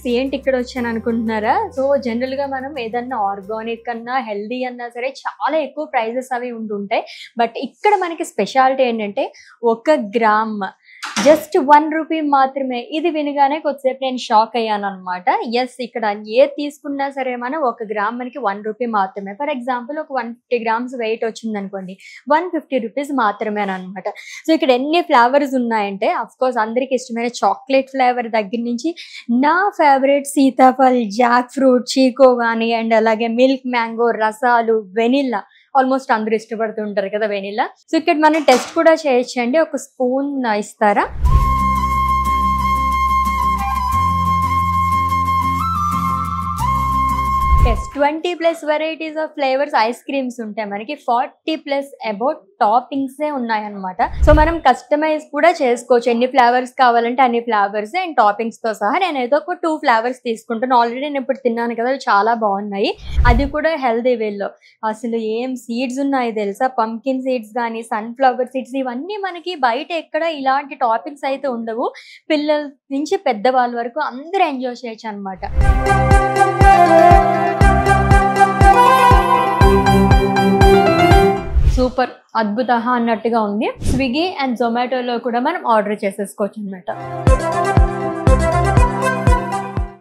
Guys ఏంటి ఇక్కడ వచ్చాను అనుకుంటున్నారా? సో జనరల్ గా మనం ఏదన్నా ఆర్గానిక్ అన్నా హెల్దీ అన్నా సరే చాలా ఎక్కువ ప్రైజెస్ అవి ఉంటుంటాయి. బట్ ఇక్కడ మనకి స్పెషాలిటీ ఏంటంటే 1 గ్రామ్ జస్ట్ 1 రూపీ మాత్రమే. ఇది వినగానే కొద్దిసేపు నేను షాక్ అయ్యాను అనమాట. ఎస్, ఇక్కడ ఏ తీసుకున్నా సరే మనం 1 గ్రామ్ మనకి 1 రూపీ మాత్రమే. ఫర్ ఎగ్జాంపుల్ ఒక 150 గ్రామ్స్ వెయిట్ వచ్చింది అనుకోండి, 150 రూపీస్ మాత్రమేనమాట. సో ఇక్కడ ఎన్ని ఫ్లేవర్స్ ఉన్నాయంటే అఫ్ కోర్స్ అందరికి ఇష్టమైన చాక్లెట్ ఫ్లేవర్ దగ్గర నుంచి నా ఫేవరెట్ సీతాఫల్, జాక్ ఫ్రూట్, చీకో కానీ అండ్ అలాగే మిల్క్, మ్యాంగో, రసాలు, వెనిల్లా. ఆల్మోస్ట్ అందరూ ఇష్టపడుతుంటారు కదా వెనిల్లా. సో ఇక్కడ మనం టెస్ట్ కూడా చేయొచ్చండి. ఒక స్పూన్ ఇస్తారా? Yes, 20+ varieties of flavours ice creams ఉంటాయి మనకి. 40+ అబౌట్ టాపింగ్స్ ఉన్నాయన్నమాట. సో మనం కస్టమైజ్ కూడా చేసుకోవచ్చు. ఎన్ని ఫ్లేవర్స్ కావాలంటే అన్ని ఫ్లేవర్స్ అండ్ టాపింగ్స్ తో సహా. నేనైతే ఒక 2 ఫ్లేవర్స్ తీసుకుంటాను. ఆల్రెడీ నేను ఇప్పుడు తిన్నాను కదా, చాలా బాగున్నాయి. అది కూడా హెల్దీ వేలో. అసలు ఏం సీడ్స్ ఉన్నాయి తెలుసా? పంకిన్ సీడ్స్ కానీ సన్ఫ్లవర్ సీడ్స్, ఇవన్నీ మనకి బయట ఎక్కడ ఇలాంటి టాపింగ్స్ అయితే ఉండవు. పిల్లల నుంచి పెద్దవాళ్ళ వరకు అందరూ ఎంజాయ్ చేయొచ్చు అనమాట. సూపర్, అద్భుత అన్నట్టుగా ఉంది. స్విగ్గీ అండ్ జొమాటోలో కూడా మనం ఆర్డర్ చేసేసుకోవచ్చు అనమాట.